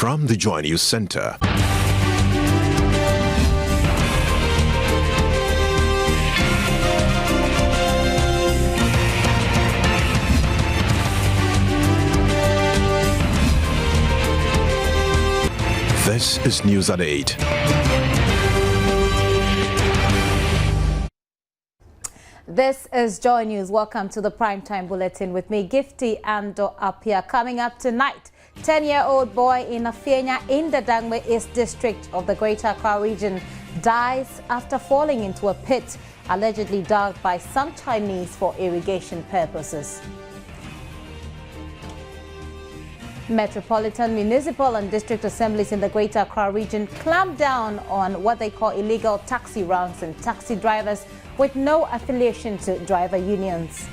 From the Joy News Center. This is News at 8. This is Joy News. Welcome to the Primetime Bulletin with me, Gifty Ando Apia. Coming up tonight, 10-year-old boy in Afenya in the Dangme East District of the Greater Accra region dies after falling into a pit allegedly dug by some Chinese for irrigation purposes. Metropolitan, municipal and district assemblies in the Greater Accra region clamp down on what they call illegal taxi ranks and taxi drivers with no affiliation to driver unions.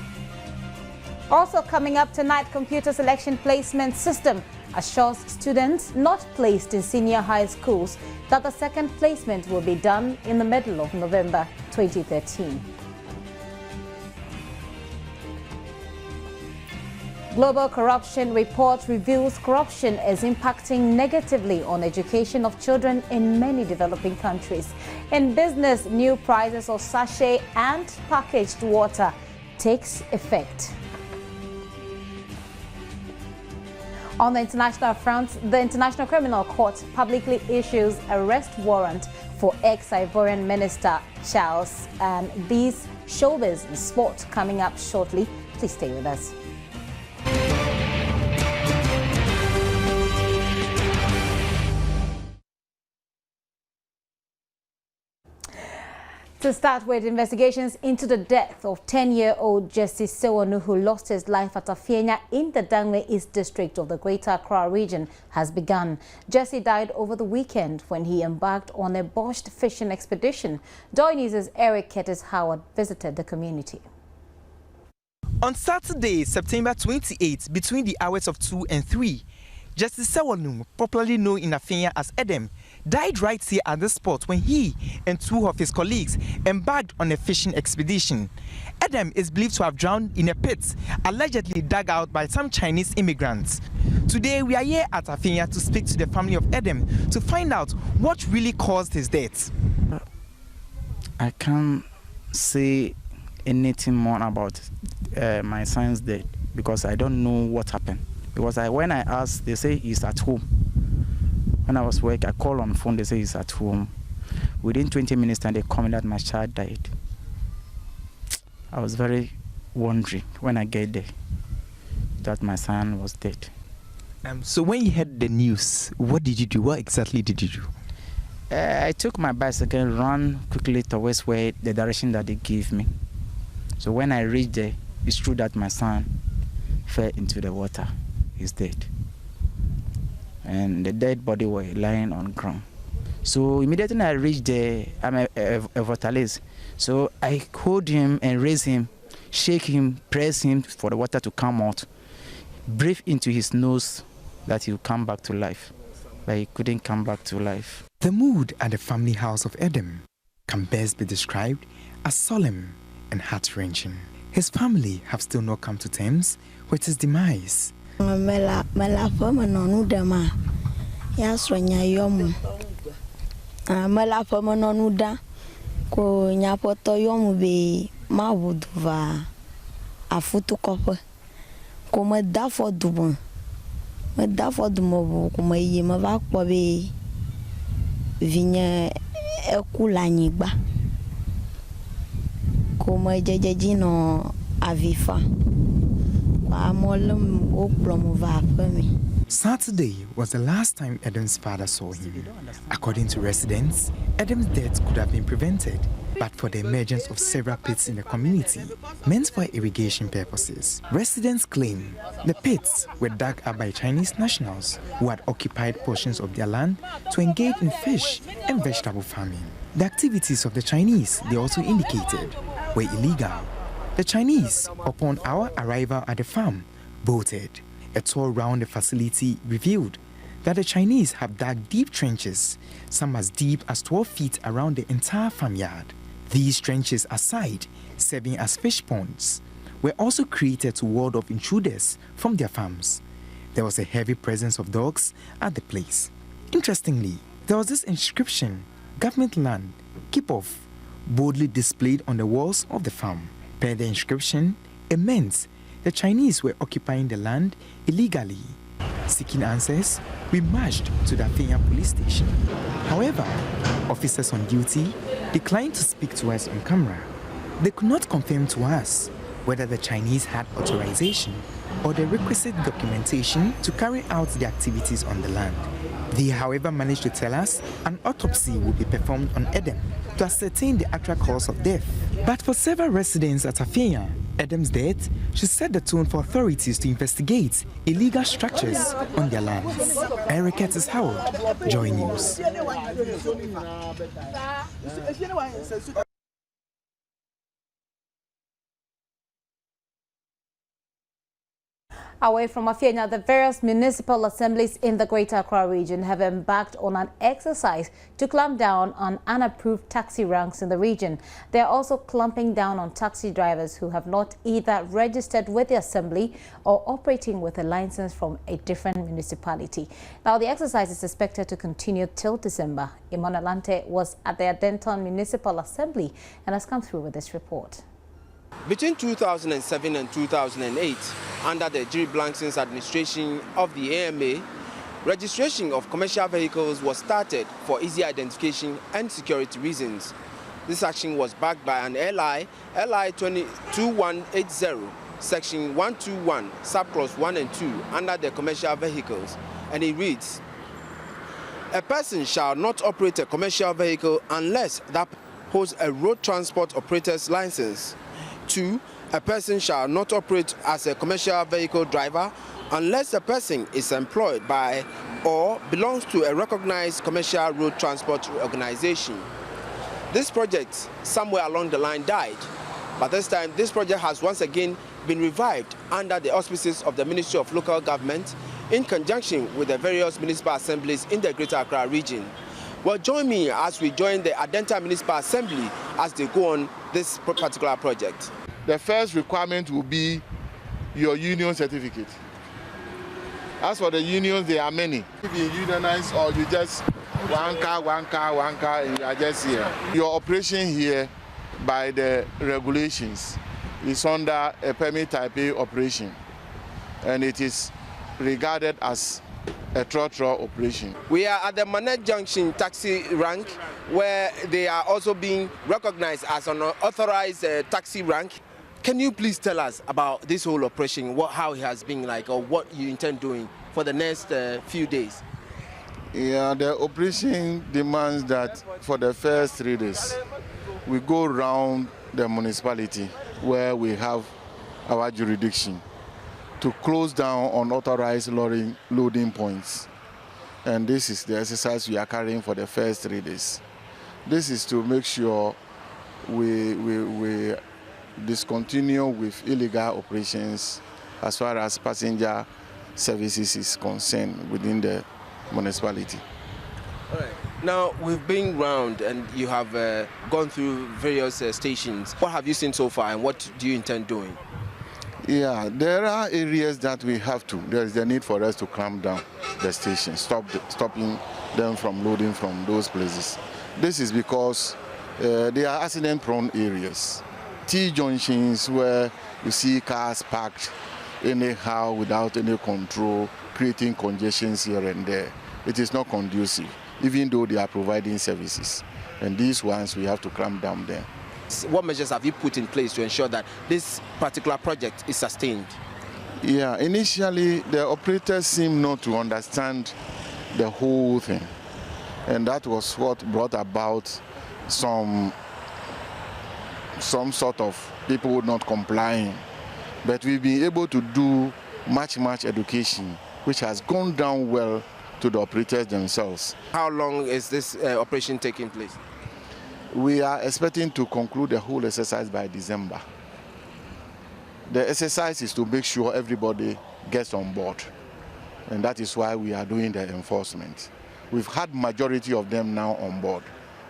Also coming up tonight, computer selection placement system assures students not placed in senior high schools that the second placement will be done in the middle of November 2013. Global Corruption Report reveals corruption is impacting negatively on education of children in many developing countries. In business, new prices of sachet and packaged water takes effect. On the international front, the International Criminal Court publicly issues arrest warrant for ex-Ivorian Minister Charles. And these showbiz and sport coming up shortly. Please stay with us. To start with, investigations into the death of 10-year-old Jesse Sewonu, who lost his life at Afenya in the Dangme East District of the Greater Accra region, has begun. Jesse died over the weekend when he embarked on a botched fishing expedition. Joy News' Eric Curtis Howard visited the community. On Saturday, September 28, between the hours of 2 and 3, Jesse Sewonu, popularly known in Afenya as Edem, died right here at the spot when he and two of his colleagues embarked on a fishing expedition. Edem is believed to have drowned in a pit allegedly dug out by some Chinese immigrants. Today we are here at Afenya to speak to the family of Edem to find out what really caused his death. I can't say anything more about my son's death because I don't know what happened. Because when I asked, they say he's at home. When I was working, I called on the phone, they say he's at home. Within 20 minutes, and they comment that my child died. I was very wondering when I get there that my son was dead. So when you heard the news, what did you do? What exactly did you do? I took my bicycle, ran quickly towards where the direction that they gave me. So when I reached there, it's true that my son fell into the water. He's dead. And the dead body were lying on ground. So immediately I reached there, I'm a Votalis. So I hold him and raise him, shake him, press him for the water to come out, breathe into his nose that he'll come back to life. But he couldn't come back to life. The mood at the family house of Edem can best be described as solemn and heart-wrenching. His family have still not come to terms with his demise. Mela fama nonu dama ya sonya yomu mela fama nonu da ko nyapoto yomu be mabuduva afutu kope ko me da fodumo ko me yi me va kpo be vinya ekulanyigba ko me jejeji no avifa. Saturday was the last time Edem's father saw him. According to residents, Edem's death could have been prevented but for the emergence of several pits in the community meant for irrigation purposes. Residents claim the pits were dug up by Chinese nationals who had occupied portions of their land to engage in fish and vegetable farming. The activities of the Chinese, they also indicated, were illegal. The Chinese, upon our arrival at the farm, bolted. A tour around the facility revealed that the Chinese have dug deep trenches, some as deep as 12 feet around the entire farmyard. These trenches aside, serving as fish ponds, were also created to ward off intruders from their farms. There was a heavy presence of dogs at the place. Interestingly, there was this inscription, "Government land, keep off," boldly displayed on the walls of the farm. Per the inscription, it meant the Chinese were occupying the land illegally. Seeking answers, we marched to the Afenya police station. However, officers on duty declined to speak to us on camera. They could not confirm to us whether the Chinese had authorization or the requisite documentation to carry out the activities on the land. They, however, managed to tell us an autopsy will be performed on Edem to ascertain the actual cause of death. But for several residents at Afenya, Edem's death should set the tone for authorities to investigate illegal structures on their lands. Eric Curtis Howard, Joy News. Away from Afenya, the various municipal assemblies in the Greater Accra region have embarked on an exercise to clamp down on unapproved taxi ranks in the region. They are also clamping down on taxi drivers who have not either registered with the assembly or operating with a license from a different municipality. Now, the exercise is expected to continue till December. Imon Alante was at the Adenton Municipal Assembly and has come through with this report. Between 2007 and 2008, under the Jerry Blankson's administration of the AMA, registration of commercial vehicles was started for easy identification and security reasons. This action was backed by an LI 2180, Section 121, Subclause 1 and 2, under the commercial vehicles, and it reads, "A person shall not operate a commercial vehicle unless that holds a road transport operator's license. 2. A person shall not operate as a commercial vehicle driver unless the person is employed by or belongs to a recognized commercial road transport organization." This project, somewhere along the line, died, but this time this project has once again been revived under the auspices of the Ministry of Local Government in conjunction with the various municipal assemblies in the Greater Accra region. Well, join me as we join the Adenta Municipal Assembly as they go on this particular project. The first requirement will be your union certificate. As for the unions, there are many. If you unionize or you just one car, and you are just here. Your operation here by the regulations is under a permit type A operation, and it is regarded as a trotro operation. We are at the Manet Junction taxi rank, where they are also being recognized as an authorized taxi rank. Can you please tell us about this whole operation, how it has been like, or what you intend doing for the next few days? Yeah, the operation demands that for the first 3 days, we go around the municipality where we have our jurisdiction to close down unauthorized loading points. And this is the exercise we are carrying for the first 3 days. This is to make sure we discontinue with illegal operations as far as passenger services is concerned within the municipality. All right. Now, we've been round and you have gone through various stations. What have you seen so far and what do you intend doing? Yeah, there are areas that we have to. There is the need for us to clamp down the stations, stopping them from loading from those places. This is because they are accident-prone areas. T-junctions where you see cars parked anyhow without any control, creating congestions here and there. It is not conducive, even though they are providing services. And these ones, we have to clamp down there. What measures have you put in place to ensure that this particular project is sustained? Yeah, initially the operators seemed not to understand the whole thing. And that was what brought about some sort of people not complying. But we've been able to do much education, which has gone down well to the operators themselves. How long is this operation taking place? We are expecting to conclude the whole exercise by December. The exercise is to make sure everybody gets on board, and that is why we are doing the enforcement. We've had majority of them now on board,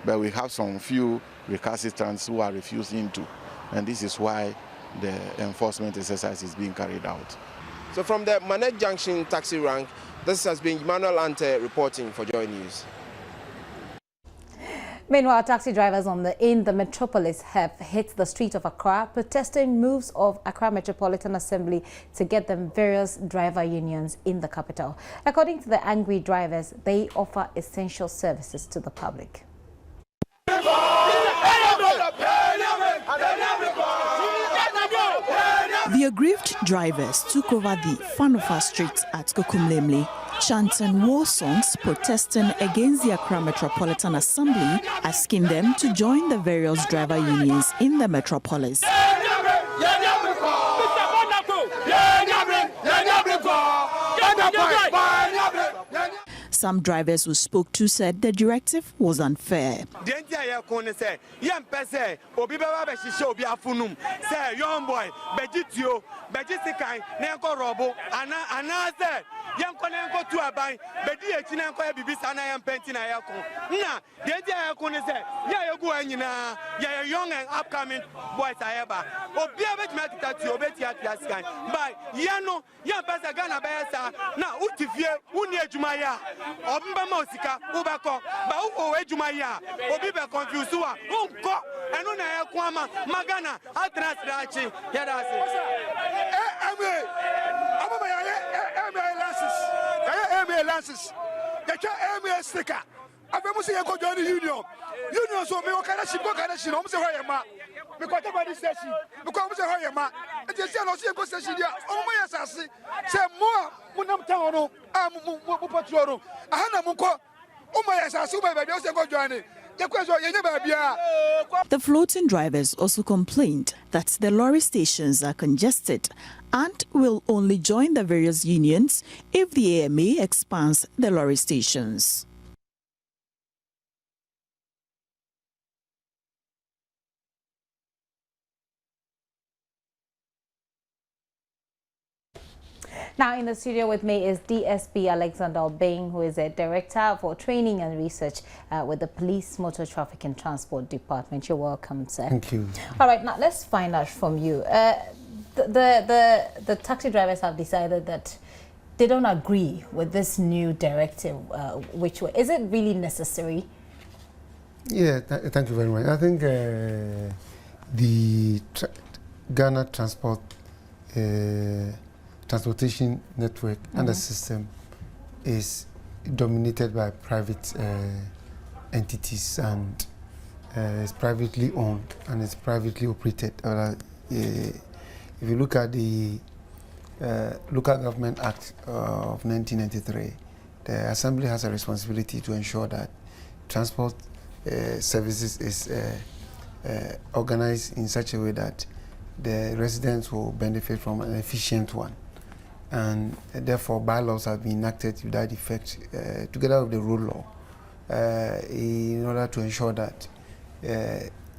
but we have some few recalcitrants who are refusing to, and this is why the enforcement exercise is being carried out. So from the Manet Junction taxi rank, this has been Emmanuel Ante reporting for Joy News. Meanwhile, taxi drivers in the metropolis have hit the street of Accra, protesting moves of Accra Metropolitan Assembly to get them various driver unions in the capital. According to the angry drivers, they offer essential services to the public. The aggrieved drivers took over the Fanofa Street at Kokumlemle, chanting war songs protesting against the Accra Metropolitan Assembly, asking them to join the various driver unions in the metropolis. Some drivers who spoke to said the directive was unfair. Young and upcoming boys sticker. I've been saying go join the union. Union so me okada shi no say hoye ma. Me ko ta body station. Me ko say hoye ma. E je say no say go station dia. O mo yasase. Say mo nam town no. Mo patrol no. Aha na mo ko. O mo yasase o ba say go join. The floating drivers also complained that the lorry stations are congested and will only join the various unions if the AMA expands the lorry stations. Now in the studio with me is DSP Alexander Obeng, who is a Director for Training and Research with the Police Motor Traffic and Transport Department. You're welcome, sir. Thank you. All right, now let's find out from you. The taxi drivers have decided that they don't agree with this new directive. Is it really necessary? Yeah, thank you very much. I think the Ghana transportation network and the system is dominated by private entities, and it's privately owned and it's privately operated. If you look at the Local Government Act of 1993, the Assembly has a responsibility to ensure that transport services is organized in such a way that the residents will benefit from an efficient one. And therefore bylaws have been enacted to that effect together with the road law in order to ensure that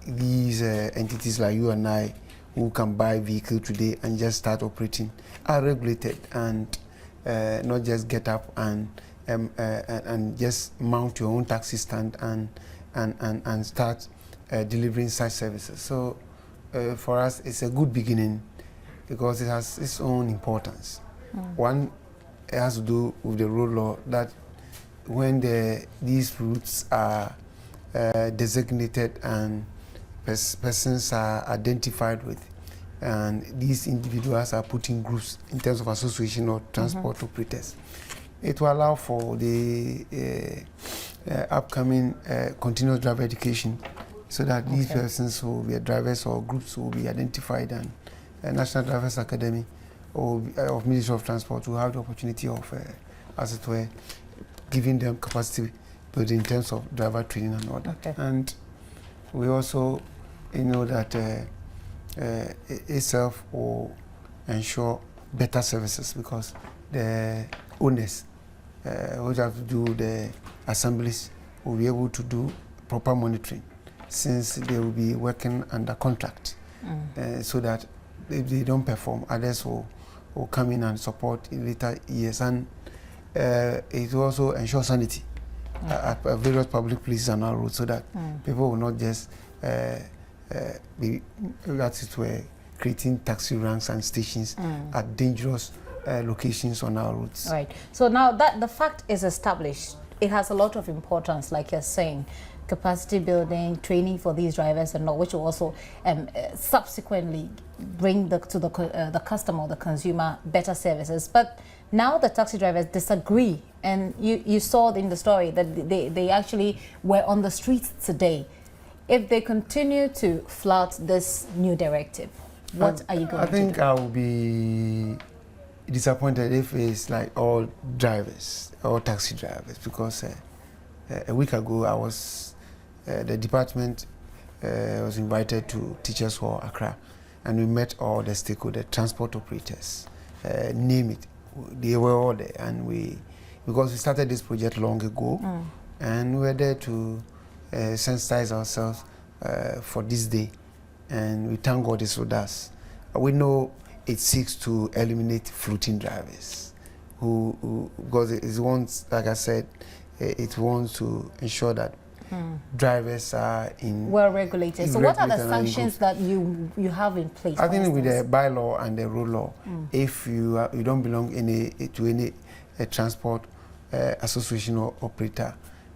these entities like you and I who can buy vehicle today and just start operating are regulated and not just get up and just mount your own taxi stand and start delivering such services. So for us it's a good beginning because it has its own importance. One, it has to do with the road law that when these routes are designated and persons are identified with, and these individuals are put in groups in terms of association or transport operators, it will allow for the upcoming continuous driver education, so that these persons will be drivers or groups will be identified, and National Drivers Academy or of Ministry of Transport will have the opportunity of, as it were, giving them capacity building in terms of driver training and all that. And we also, that itself will ensure better services because the owners, which have to do the assemblies, will be able to do proper monitoring since they will be working under contract, so that if they don't perform, others will come in and support in later years. And it will also ensure sanity at various public places and our roads, so that people will not just be creating taxi ranks and stations at dangerous locations on our routes. Right. So now that the fact is established, it has a lot of importance, like you're saying, capacity building, training for these drivers and all, which will also subsequently bring the customer, the consumer, better services. But now the taxi drivers disagree, and you saw in the story that they actually were on the streets today. If they continue to flout this new directive, what are you going to do? I think I will be disappointed if it's like all drivers, all taxi drivers, because a week ago I was, the department was invited to Teachers Hall, Accra, and we met all the stakeholders, transport operators, name it, they were all there, and because we started this project long ago, and we were there to sensitize ourselves for this day, and we thank God it's with us. We know it seeks to eliminate floating drivers, because it wants, like I said, it wants to ensure that drivers are well regulated. So what are the sanctions that you have in place? I think with the bylaw and the rule law, if you don't belong to any transport association or operator,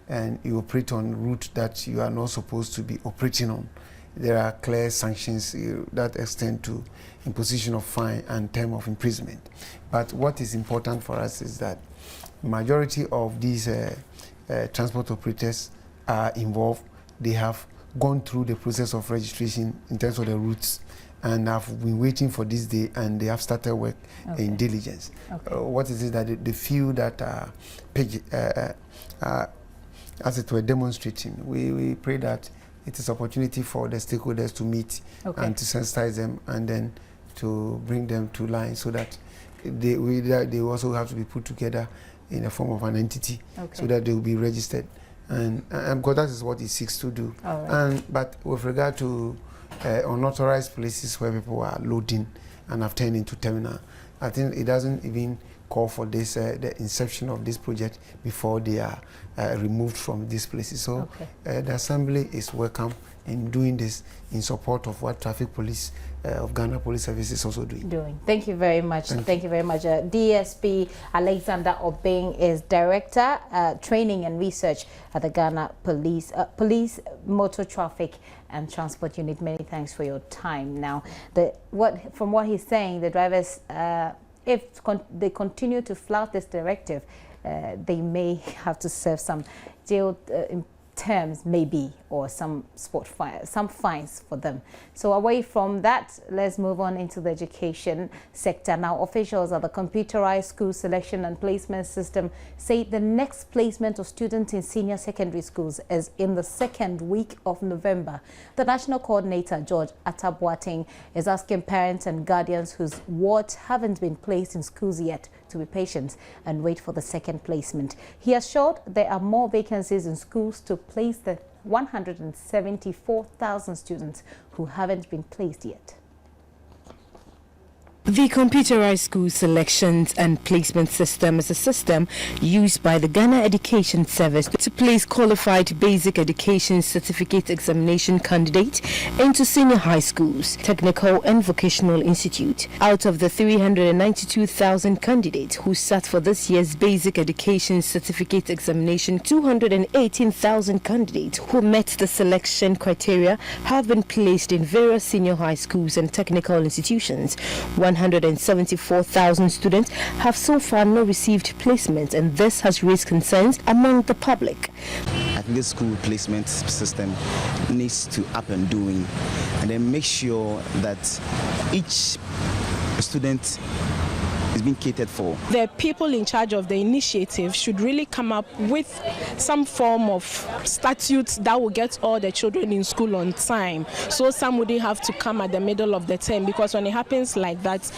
and you operate on route that you are not supposed to be operating on, there are clear sanctions that extend to imposition of fine and term of imprisonment. But what is important for us is that majority of these transport operators are involved. They have gone through the process of registration in terms of the routes, and have been waiting for this day, and they have started work in diligence. What is it that they feel that as it were demonstrating? We pray that it is opportunity for the stakeholders to meet and to sensitize them, and then to bring them to line, so that they also have to be put together in the form of an entity, so that they will be registered, and because that is what it seeks to do. But with regard to unauthorized places where people are loading and have turned into terminal, I think it doesn't even call for this the inception of this project before they are removed from these places. So the Assembly is welcome in doing this in support of what Traffic Police of Ghana Police Service is also doing. Thank you very much. Thank you very much. DSP Alexander Obeng is Director, Training and Research at the Ghana Police Motor Traffic and Transport Unit. Many thanks for your time. Now, from what he's saying, the drivers, if they continue to flout this directive, they may have to serve some jail terms, maybe, or some fines for them. So away from that, let's move on into the education sector. Now, officials at the computerized school selection and placement system say the next placement of students in senior secondary schools is in the second week of November. The national coordinator, George Atta Boateng, is asking parents and guardians whose wards haven't been placed in schools yet to be patient and wait for the second placement. He assured there are more vacancies in schools to place the 174,000 students who haven't been placed yet. The computerized school selections and placement system is a system used by the Ghana Education Service to place qualified basic education certificate examination candidates into senior high schools, technical and vocational institute. Out of the 392,000 candidates who sat for this year's basic education certificate examination, 218,000 candidates who met the selection criteria have been placed in various senior high schools and technical institutions. 174,000 students have so far not received placement, and this has raised concerns among the public. I think the school placement system needs to up and doing, and then make sure that each student is being catered for. The people in charge of the initiative should really come up with some form of statutes that will get all the children in school on time, so some wouldn't have to come at the middle of the term, because when it happens like that,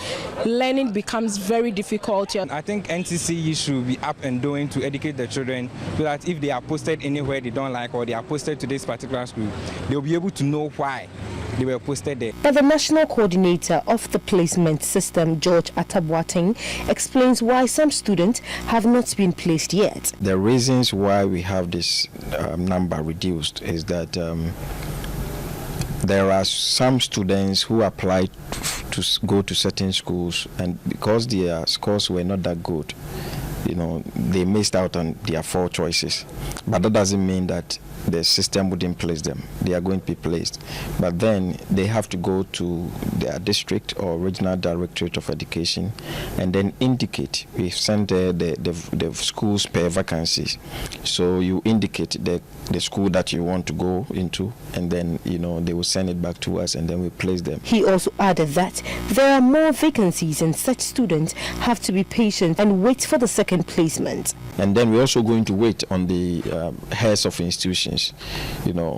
learning becomes very difficult. I think NTCE should be up and doing to educate the children, so that if they are posted anywhere they don't like, or they are posted to this particular school, they'll be able to know why they were posted there. But the national coordinator of the placement system, George Atta Boateng, explains why some students have not been placed yet. The reasons why we have this number reduced is that there are some students who applied to go to certain schools, and because their scores were not that good, they missed out on their 4 choices. But that doesn't mean that the system wouldn't place them. They are going to be placed. But then they have to go to their district or regional directorate of education and then indicate. We send the schools per vacancies. So you indicate the school that you want to go into, and then, they will send it back to us, and then we place them. He also added that there are more vacancies and such students have to be patient and wait for the second placement. And then we're also going to wait on the heads of institutions,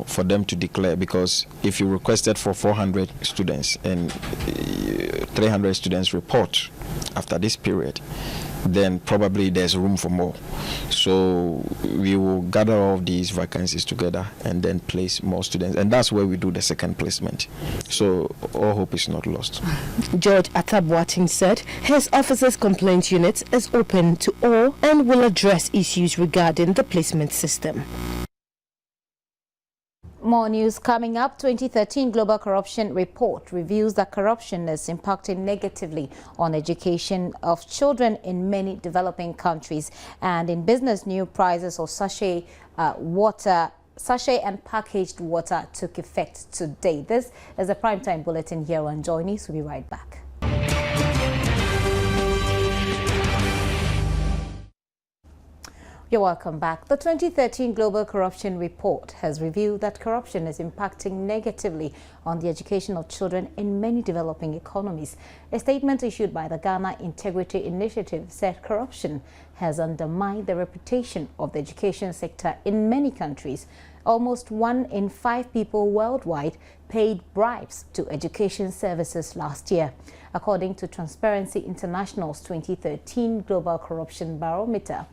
for them to declare, because if you requested for 400 students and 300 students report after this period, then probably there's room for more. So we will gather all these vacancies together and then place more students, and that's where we do the second placement. So all hope is not lost. George Atabwating said his officers' complaint unit is open to all and will address issues regarding the placement system. More news coming up. 2013 Global Corruption Report reveals that corruption is impacting negatively on education of children in many developing countries. And in business, new prices of sachet and packaged water took effect today. This is a primetime bulletin here on Joy News. We'll be right back. You're welcome back. The 2013 Global Corruption Report has revealed that corruption is impacting negatively on the education of children in many developing economies. A statement issued by the Ghana Integrity Initiative said corruption has undermined the reputation of the education sector in many countries. Almost 1 in 5 people worldwide paid bribes to education services last year, according to Transparency International's 2013 Global Corruption Barometer.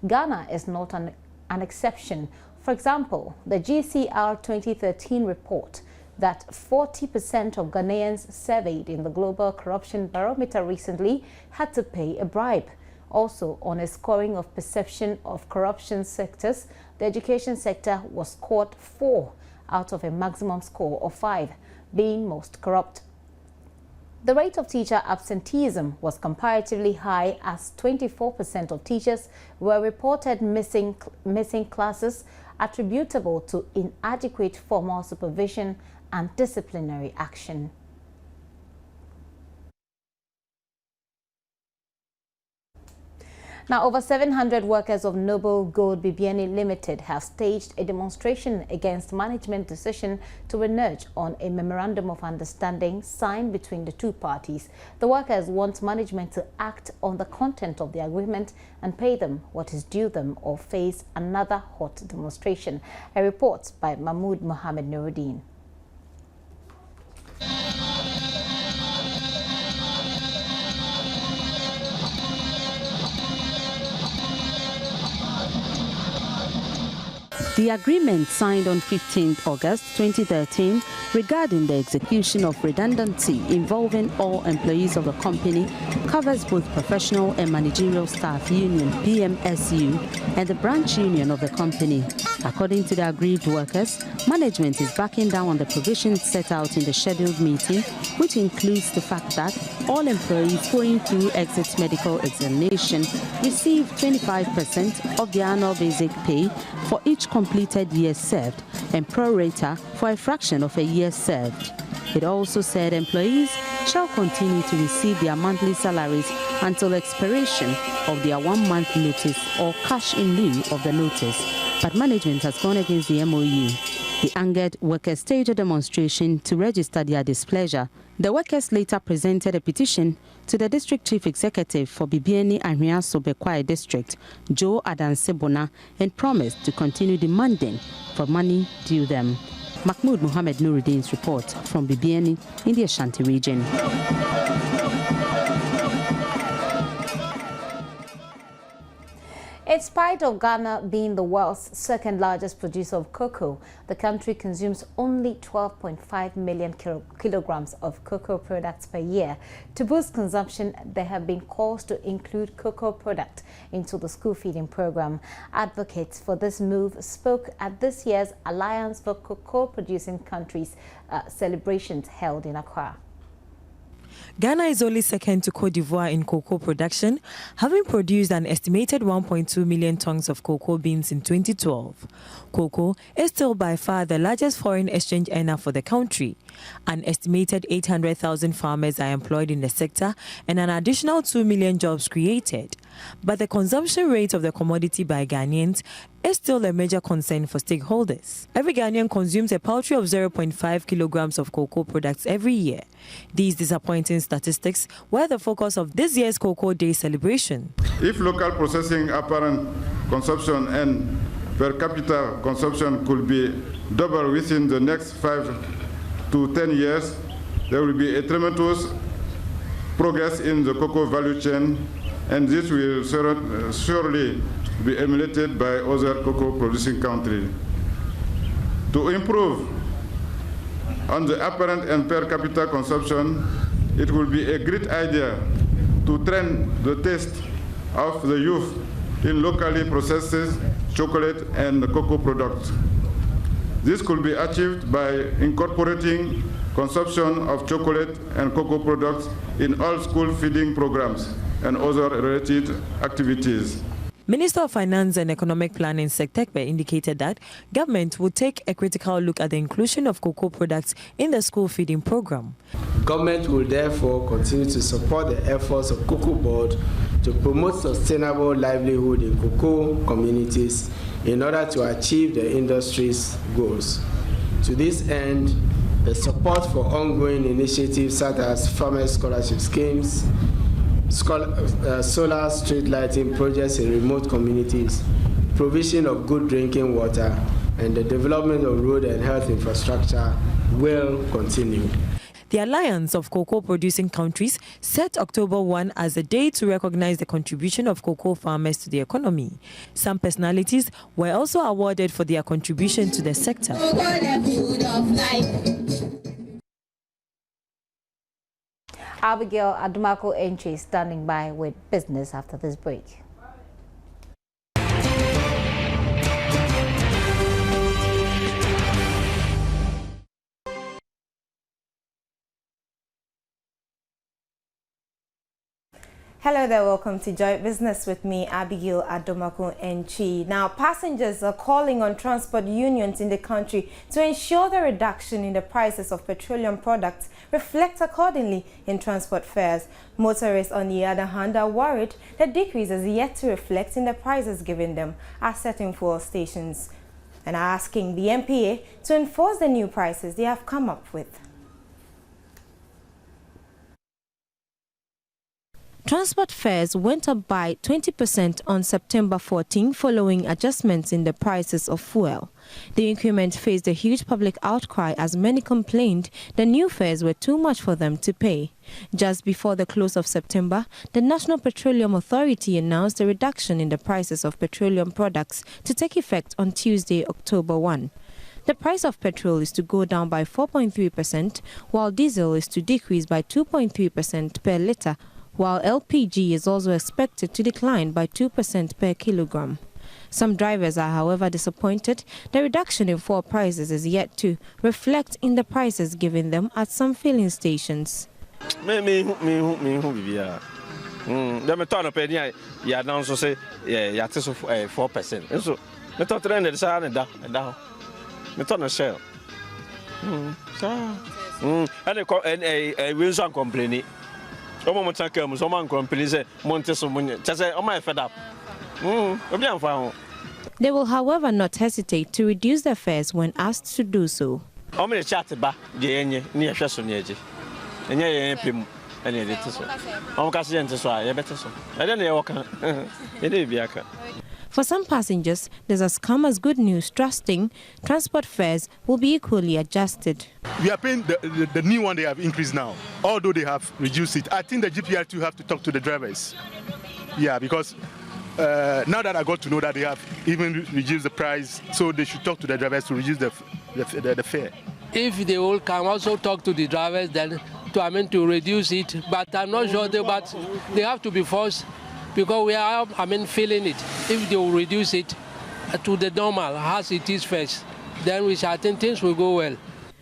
Ghana is not an exception. For example, the GCR 2013 report that 40% of Ghanaians surveyed in the Global Corruption Barometer recently had to pay a bribe. Also, on a scoring of perception of corruption sectors, the education sector was scored 4 out of a maximum score of 5, being most corrupt. The rate of teacher absenteeism was comparatively high, as 24% of teachers were reported missing classes attributable to inadequate formal supervision and disciplinary action. Now, over 700 workers of Noble Gold Bibiani Limited have staged a demonstration against management decision to renege on a memorandum of understanding signed between the two parties. The workers want management to act on the content of the agreement and pay them what is due them, or face another hot demonstration. A report by Mahmoud Mohammed Nuruddin. The agreement signed on 15 August 2013 regarding the execution of redundancy involving all employees of the company covers both professional and managerial staff union PMSU and the branch union of the company. According to the aggrieved workers, management is backing down on the provisions set out in the scheduled meeting, which includes the fact that all employees going through exit medical examination receive 25% of the annual basic pay for each completed year served and pro rata for a fraction of a year served. It also said employees shall continue to receive their monthly salaries until expiration of their 1-month notice or cash in lieu of the notice. But management has gone against the MOU. The angered workers staged a demonstration to register their displeasure. The workers later presented a petition to the district chief executive for Bibiani and Riaso Bekwai district, Joe Adansebona, and promised to continue demanding for money due them. Mahmoud Mohammed Nuruddin's report from Bibiani in the Ashanti region. In spite of Ghana being the world's second largest producer of cocoa, the country consumes only 12.5 million kilograms of cocoa products per year. To boost consumption, there have been calls to include cocoa product into the school feeding program. Advocates for this move spoke at this year's Alliance for Cocoa Producing Countries celebrations held in Accra. Ghana is only second to Cote d'Ivoire in cocoa production, having produced an estimated 1.2 million tons of cocoa beans in 2012. Cocoa is still by far the largest foreign exchange earner for the country. An estimated 800,000 farmers are employed in the sector and an additional 2 million jobs created. But the consumption rate of the commodity by Ghanaians is still a major concern for stakeholders. Every Ghanaian consumes a paltry of 0.5 kilograms of cocoa products every year. These disappointing statistics were the focus of this year's Cocoa Day celebration. If local processing apparent consumption and per capita consumption could be double within the next 5 to 10 years, there will be a tremendous progress in the cocoa value chain, and this will surely be emulated by other cocoa producing countries. To improve on the apparent and per capita consumption, it will be a great idea to train the taste of the youth in locally processed chocolate and cocoa products. This could be achieved by incorporating consumption of chocolate and cocoa products in all school feeding programs and other related activities. Minister of Finance and Economic Planning Sektekbe indicated that government will take a critical look at the inclusion of cocoa products in the school feeding program. Government will therefore continue to support the efforts of Cocoa Board to promote sustainable livelihood in cocoa communities in order to achieve the industry's goals. To this end, the support for ongoing initiatives such as farmer scholarship schemes, solar street lighting projects in remote communities, provision of good drinking water, and the development of road and health infrastructure will continue. The Alliance of Cocoa Producing Countries set October 1 as a day to recognize the contribution of cocoa farmers to the economy. Some personalities were also awarded for their contribution to the sector. Abigail Adomako-Enchi is standing by with business after this break. Hello there, welcome to Joy Business with me, Abigail Adomako-Enchi. Now, passengers are calling on transport unions in the country to ensure the reduction in the prices of petroleum products reflect accordingly in transport fares. Motorists, on the other hand, are worried the decrease is yet to reflect in the prices given them at certain fuel stations and are asking the MPA to enforce the new prices they have come up with. Transport fares went up by 20% on September 14 following adjustments in the prices of fuel. The increment faced a huge public outcry as many complained the new fares were too much for them to pay. Just before the close of September, the National Petroleum Authority announced a reduction in the prices of petroleum products to take effect on Tuesday, October 1. The price of petrol is to go down by 4.3%, while diesel is to decrease by 2.3% per litre, while LPG is also expected to decline by 2% per kilogram. Some drivers are, however, disappointed the reduction in fuel prices is yet to reflect in the prices given them at some filling stations. They will, however, not hesitate to reduce their fares when asked to do so. For some passengers, there's as come as good news, trusting transport fares will be equally adjusted. We are paying the new one they have increased now, although they have reduced it. I think the GPR too have to talk to the drivers. Yeah, because now that I got to know that they have even reduced the price, so they should talk to the drivers to reduce the fare. If they all can also talk to the drivers, then to reduce it. But I'm not sure, but they have to be forced, because we are, feeling it. If they will reduce it to the normal as it is first, then I think things will go well.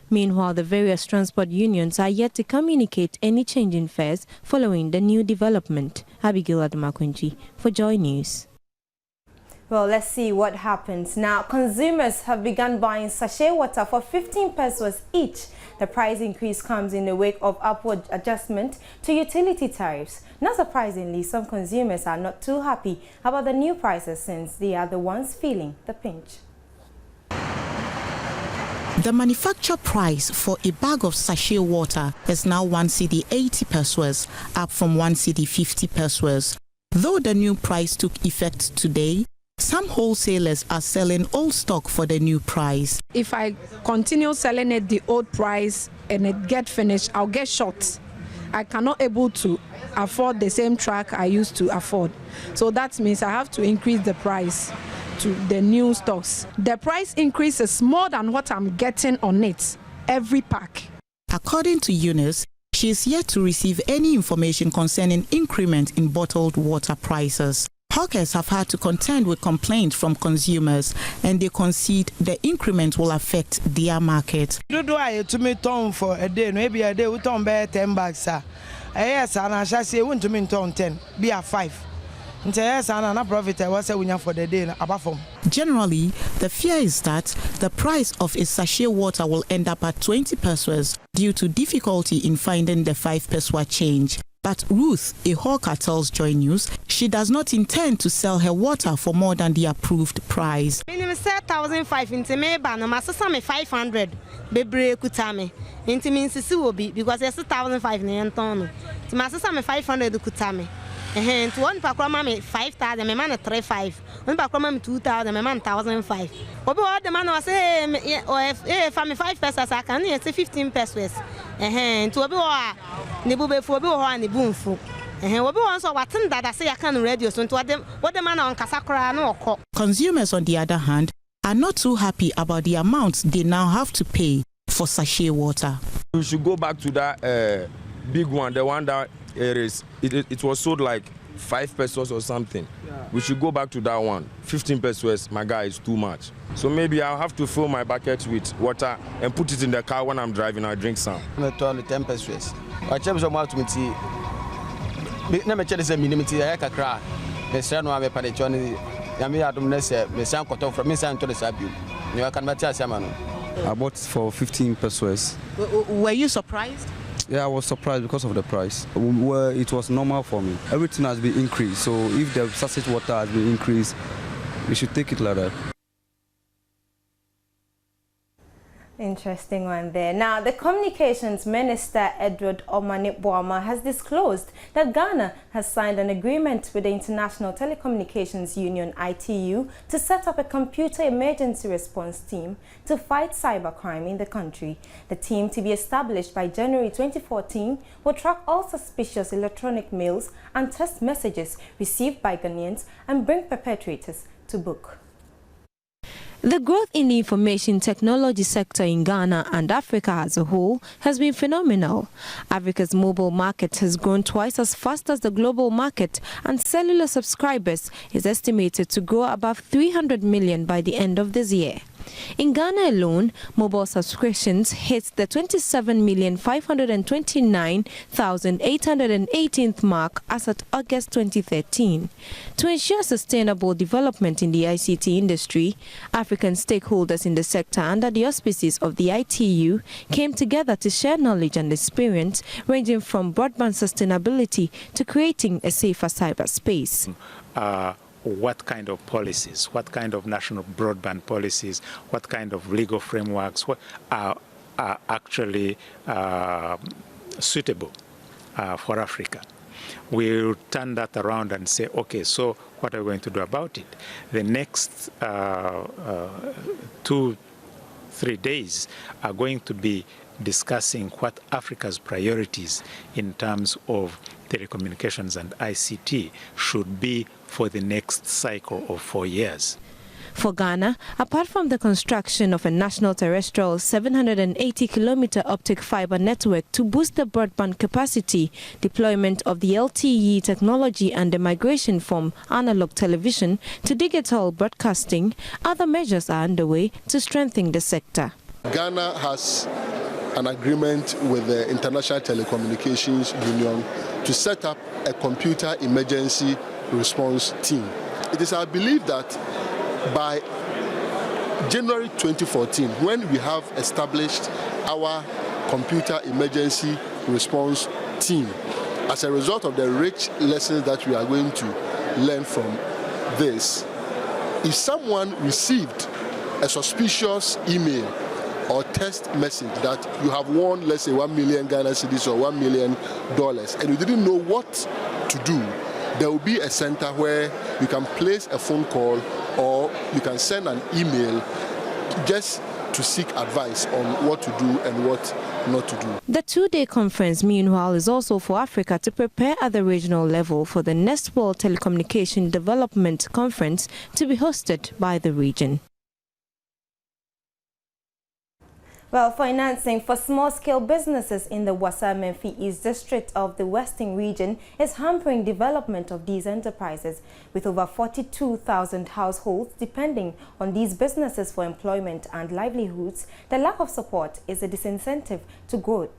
Meanwhile, the various transport unions are yet to communicate any change in fares following the new development. Abigail Adomakunji for Joy News. Well, let's see what happens. Now, consumers have begun buying sachet water for 15 pesos each. The price increase comes in the wake of upward adjustment to utility tariffs. Not surprisingly, some consumers are not too happy about the new prices since they are the ones feeling the pinch. The manufacturer price for a bag of sachet water is now 1 cedi 80 pesos, up from 1 cedi 50 pesos. Though the new price took effect today, some wholesalers are selling old stock for the new price. If I continue selling it the old price and it get finished, I'll get short. I cannot able to afford the same track I used to afford. So that means I have to increase the price to the new stocks. The price increase is more than what I'm getting on it every pack. According to Eunice, she is yet to receive any information concerning increment in bottled water prices. Hawkers have had to contend with complaints from consumers, and they concede the increment will affect their market. To me, ton for a day, maybe a day we ton bear 10 bags. Yes, and I shall say, won't to me ton 10, be a 5. Yes, and I profit I was a for the day above them. Generally, the fear is that the price of a sachet water will end up at 20 pesos due to difficulty in finding the 5 peso change. But Ruth, a hawker, tells Joy News she does not intend to sell her water for more than the approved price. I say 1,500 into me, but no matter some 500. Bebre kutame. Into me will be because it's 1,500 in tono. To master some 500 kutame. And to one pakroma 5,000, my man 3,500. One pakroma 2,000, my man 1,500. Obi what the man was say, if I'm 5 pesos, I can say 15 pesos. And to Obi Nibube for Obi and the boom for. And Obi wants to attend that I say I can radio so to what the man on Kasakra no. Consumers, on the other hand, are not too happy about the amounts they now have to pay for sachet water. We should go back to that big one, the one that it was sold like 5 pesos or something. Yeah. We should go back to that one. 15 pesos, my guy, is too much. So maybe I'll have to fill my bucket with water and put it in the car when I'm driving. I drink some. I'm 10 pesos. I change some out to me. Never change the minimum. I can cry. The son of a padechon. Yami Adumness, the sound cut off from me, and to the Sabu. You can match Samano. I bought for 15 pesos. Were you surprised? Yeah, I was surprised because of the price. Well, it was normal for me. Everything has been increased, so if the sachet water has been increased, we should take it like that. Interesting one there. Now, the Communications Minister, Edward Omane Boama, has disclosed that Ghana has signed an agreement with the International Telecommunications Union, ITU, to set up a computer emergency response team to fight cybercrime in the country. The team, to be established by January 2014, will track all suspicious electronic mails and text messages received by Ghanaians and bring perpetrators to book. The growth in the information technology sector in Ghana and Africa as a whole has been phenomenal. Africa's mobile market has grown twice as fast as the global market, and cellular subscribers is estimated to grow above 300 million by the end of this year. In Ghana alone, mobile subscriptions hit the 27,529,818th mark as at August 2013. To ensure sustainable development in the ICT industry, African stakeholders in the sector under the auspices of the ITU came together to share knowledge and experience ranging from broadband sustainability to creating a safer cyberspace. What kind of policies, what kind of national broadband policies, what kind of legal frameworks are actually suitable for Africa. We'll turn that around and say, okay, so what are we going to do about it? The next 2-3 days are going to be discussing what Africa's priorities in terms of telecommunications and ICT should be for the next cycle of 4 years. For Ghana, apart from the construction of a national terrestrial 780-kilometer optic fiber network to boost the broadband capacity, deployment of the LTE technology and the migration from analog television to digital broadcasting, other measures are underway to strengthen the sector. Ghana has an agreement with the International Telecommunications Union to set up a computer emergency response team. It is our belief that by January 2014, when we have established our computer emergency response team, as a result of the rich lessons that we are going to learn from this, if someone received a suspicious email or text message that you have won, let's say, 1 million Ghana cedis or $1 million, and you didn't know what to do, there will be a center where you can place a phone call or you can send an email just to seek advice on what to do and what not to do. The two-day conference, meanwhile, is also for Africa to prepare at the regional level for the next World Telecommunication Development Conference to be hosted by the region. Well, financing for small-scale businesses in the Wassa-Menfi East District of the Western Region is hampering development of these enterprises, with over 42,000 households depending on these businesses for employment and livelihoods. The lack of support is a disincentive to growth.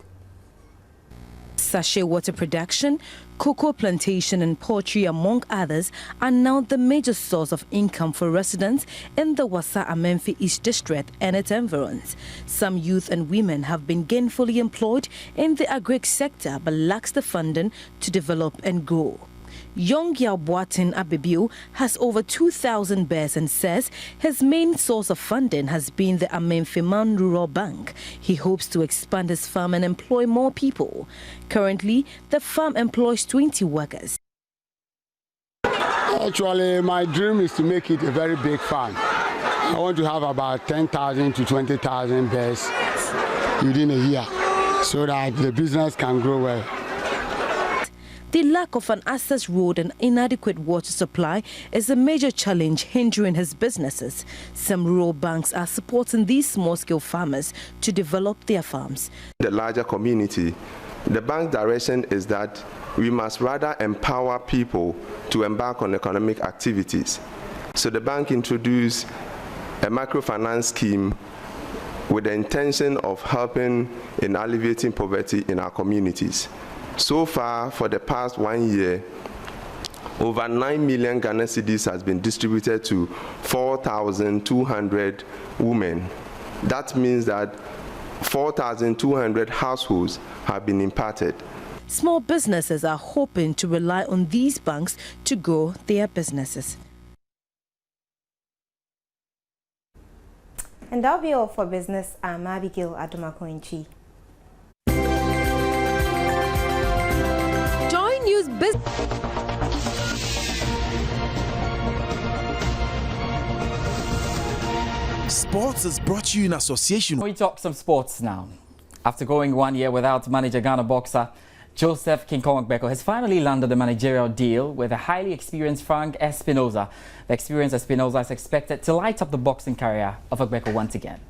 Sachet water production, cocoa plantation and poultry, among others, are now the major source of income for residents in the Wassa-Menfi East District and its environs. Some youth and women have been gainfully employed in the agri sector but lacks the funding to develop and grow. Young Yao-Boatin Abibio has over 2,000 bears and says his main source of funding has been the Amenfiman Rural Bank. He hopes to expand his farm and employ more people. Currently, the farm employs 20 workers. Actually, my dream is to make it a very big farm. I want to have about 10,000 to 20,000 bears within a year so that the business can grow well. The lack of an access road and inadequate water supply is a major challenge hindering his businesses. Some rural banks are supporting these small-scale farmers to develop their farms. The larger community, the bank's direction is that we must rather empower people to embark on economic activities. So the bank introduced a microfinance scheme with the intention of helping in alleviating poverty in our communities. So far, for the past 1 year, over 9 million Ghana cedis has been distributed to 4,200 women. That means that 4,200 households have been impacted. Small businesses are hoping to rely on these banks to grow their businesses. And that'll be all for business. I'm Abigail Adomakoinchi. Sports is brought to you in association. We talk some sports now. After going 1 year without manager Ghana boxer Joseph King Kong Agbeko has finally landed a managerial deal with a highly experienced Frank Espinoza. The experienced Espinoza is expected to light up the boxing career of Agbeko once again.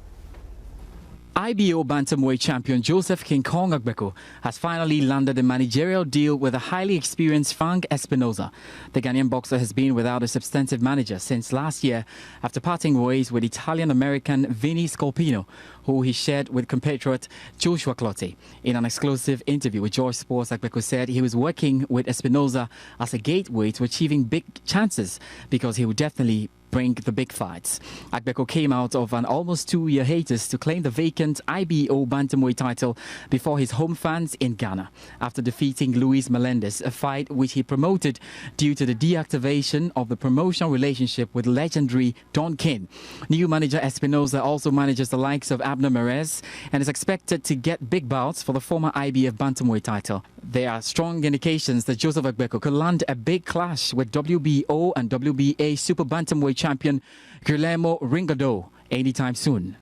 IBO bantamweight champion Joseph King Kong Agbeko has finally landed a managerial deal with a highly experienced Frank Espinoza. The Ghanaian boxer has been without a substantive manager since last year after parting ways with Italian-American Vinny Scolpino, who he shared with compatriot Joshua Clottey. In an exclusive interview with George Sports, Agbeko said he was working with Espinoza as a gateway to achieving big chances because he would definitely bring the big fights. Agbeko came out of an almost 2-year hiatus to claim the vacant IBO bantamweight title before his home fans in Ghana after defeating Luis Melendez, a fight which he promoted due to the deactivation of the promotional relationship with legendary Don King. New manager Espinoza also manages the likes of Abner Mares and is expected to get big bouts for the former IBF bantamweight title. There are strong indications that Joseph Agbeko could land a big clash with WBO and WBA super bantamweight champion Guillermo Ringado anytime soon.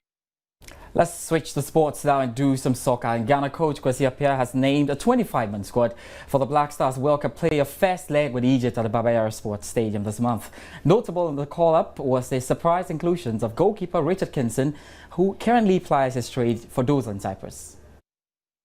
Let's switch to sports now and do some soccer. And Ghana coach Kwesi Appiah has named a 25-man squad for the Black Stars World Cup playoff first leg with Egypt at the Baba Yara Sports Stadium this month. Notable in the call-up was the surprise inclusions of goalkeeper Richard Kinson, who currently plies his trade for Doza in Cyprus.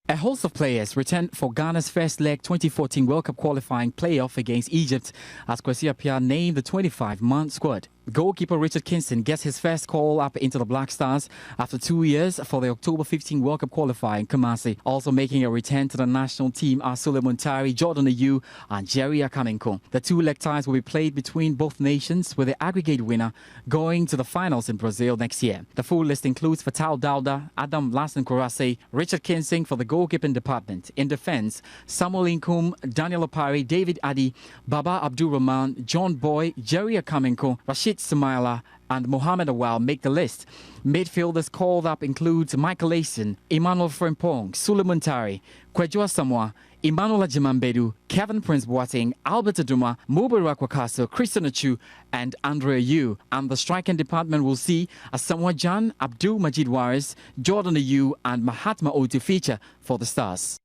A host of players returned for Ghana's first leg 2014 World Cup qualifying playoff against Egypt as Kwesi Appiah named the 25-man squad. Goalkeeper Richard Kinson gets his first call up into the Black Stars after 2 years for the October 15 World Cup qualifying in Kumasi. Also making a return to the national team are Suleiman Tari, Jordan Ayew and Jerry Akamenko. The two-leg ties will be played between both nations, with the aggregate winner going to the finals in Brazil next year. The full list includes Fatal Dauda, Adam Lassen Korase, Richard Kinson for the goalkeeping department. In defense, Samuel Inkum, Daniel Opari, David Adi, Baba Abdul Rahman, John Boy, Jerry Akamenko, Rashid Sumaila and Mohamed Awal make the list. Midfielders called up includes Michael Ayson, Emmanuel Frimpong, Suleiman Tari, Kwadwo Asamoah, Emmanuel Ajimambedu, Kevin Prince Boateng, Albert Aduma, Mubarak Wakaso, Christian Achu and Andre Ayew. And the striking department will see Asamoah Jan, Abdul Majid Waris, Jordan Ayew and Mahatma Otu feature for the Stars.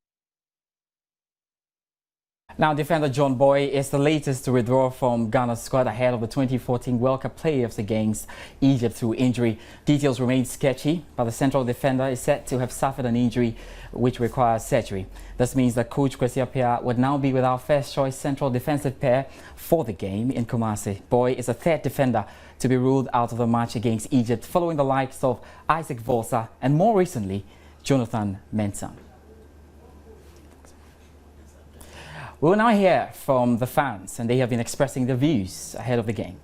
Now, defender John Boy is the latest to withdraw from Ghana's squad ahead of the 2014 World Cup playoffs against Egypt through injury. Details remain sketchy, but the central defender is said to have suffered an injury which requires surgery. This means that coach Kwesi Appiah would now be without first-choice central defensive pair for the game in Kumasi. Boy is a third defender to be ruled out of the match against Egypt, following the likes of Isaac Volsa and more recently, Jonathan Mensah. We will now hear from the fans, and they have been expressing their views ahead of the game.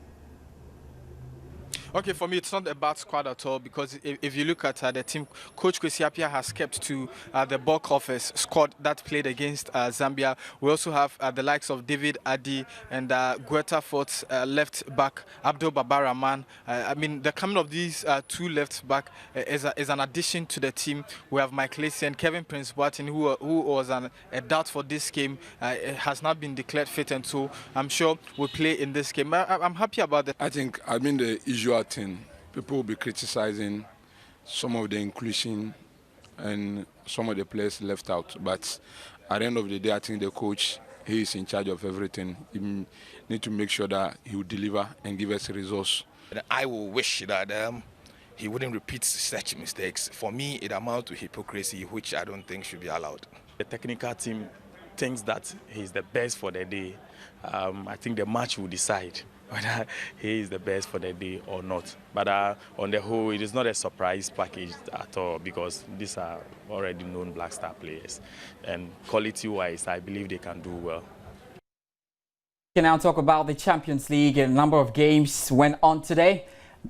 Okay, for me, it's not a bad squad at all, because if you look at the team, Coach Kwesi Appiah has kept to the bulk of his squad that played against Zambia. We also have the likes of David Adi and Guetta Fort, left back, Abdul Rahman. I mean, the coming of these two left back is an addition to the team. We have Mike Lacey and Kevin Prince Boateng, who was a doubt for this game, has not been declared fit, and so I'm sure will play in this game. I'm happy about that. I think, the usual thing. People will be criticizing some of the inclusion and some of the players left out. But at the end of the day, I think the coach, he is in charge of everything. He need to make sure that he will deliver and give us results. I will wish that he wouldn't repeat such mistakes. For me, it amounts to hypocrisy, which I don't think should be allowed. The technical team thinks that he's the best for the day. I think the match will decide whether he is the best for the day or not. But on the whole, it is not a surprise package at all, because these are already known Black Star players. And quality-wise, I believe they can do well. We can now talk about the Champions League. A number of games went on today.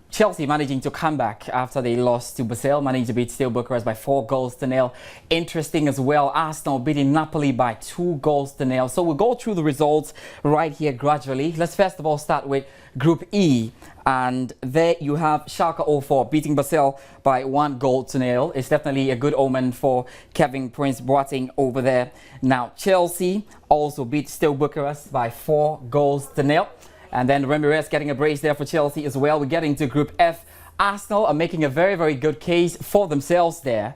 Chelsea managing to come back after they lost to Basel, managed to beat Steaua Bucharest by 4-0. Interesting as well, Arsenal beating Napoli by 2-0. So we'll go through the results right here gradually. Let's first of all start with Group E. And there you have Schalke 04 beating Basel by 1-0. It's definitely a good omen for Kevin Prince Boateng over there. Now Chelsea also beat Steaua Bucharest by 4-0. And then Ramirez getting a brace there for Chelsea as well. We get into Group F. Arsenal are making a very, very good case for themselves there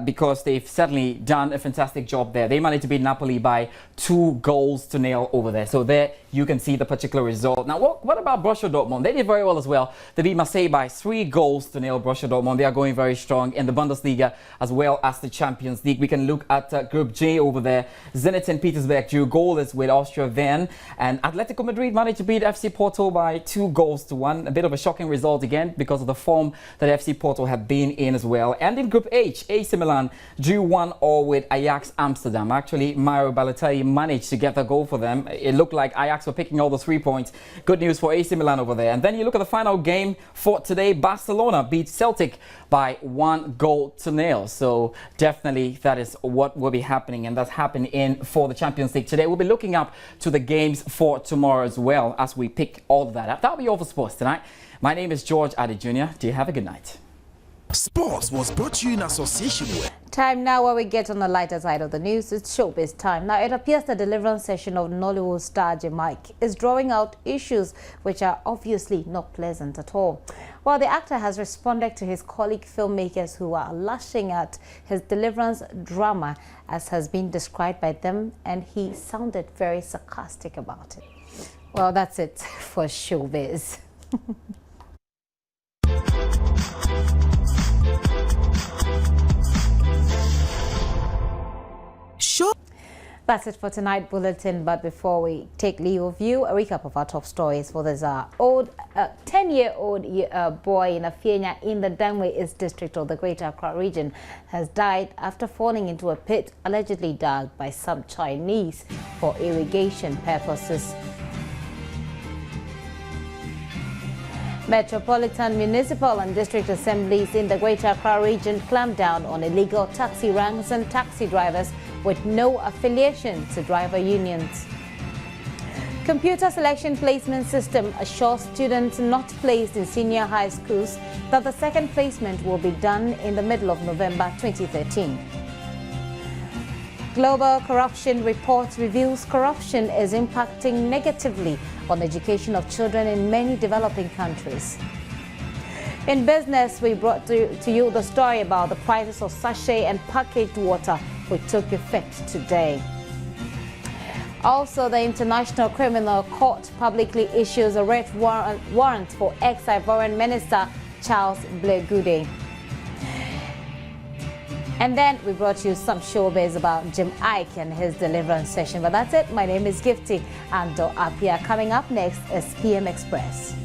because they've certainly done a fantastic job there. They managed to beat Napoli by 2-0 over there. So there you can see the particular result. Now, what about Borussia Dortmund? They did very well as well. They beat Marseille by 3-0. Borussia Dortmund, they are going very strong in the Bundesliga as well as the Champions League. We can look at Group J over there. Zenit St. Petersburg drew goalless with Austria Vienna, and Atletico Madrid managed to beat FC Porto by 2-1. A bit of a shocking result again because of the form that FC Porto have been in as well. And in Group H, AC Milan drew 1-0 with Ajax Amsterdam. Actually, Mario Balotelli managed to get the goal for them. It looked like Ajax were picking all the 3 points. Good news for AC Milan over there. And then you look at the final game for today. Barcelona beat Celtic by 1-0. So definitely that is what will be happening, and that's happening for the Champions League today. We'll be looking up to the games for tomorrow as well as we pick all of that up. That'll be all for sports tonight. My name is George Adi Jr. Do you have a good night? Sports was brought to you in association with Time now where we get on the lighter side of the news. It's showbiz time. Now, it appears the deliverance session of Nollywood star Mike is drawing out issues which are obviously not pleasant at all. While the actor has responded to his colleague filmmakers who are lashing at his deliverance drama, as has been described by them, and he sounded very sarcastic about it. Well, that's it for showbiz. Sure. That's it for tonight's bulletin. But before we take leave of you, a recap of our top stories for this 10-year-old boy in Afienya in the Dangme East district of the Greater Accra region has died after falling into a pit allegedly dug by some Chinese for irrigation purposes. Metropolitan, municipal and district assemblies in the Greater Accra region clamped down on illegal taxi ranks and taxi drivers with no affiliation to driver unions. Computer selection placement system assures students not placed in senior high schools that the second placement will be done in the middle of November 2013. Global Corruption Report reveals corruption is impacting negatively on the education of children in many developing countries. In business, we brought to you the story about the prices of sachet and packaged water, which took effect today. Also, the International Criminal Court publicly issues a red warrant for ex-Ivorian Minister Charles Blé Goudé. And then we brought you some showbiz about Jim Iyke and his deliverance session. But that's it. My name is Gifty Ando Apia. Coming up next is PM Express.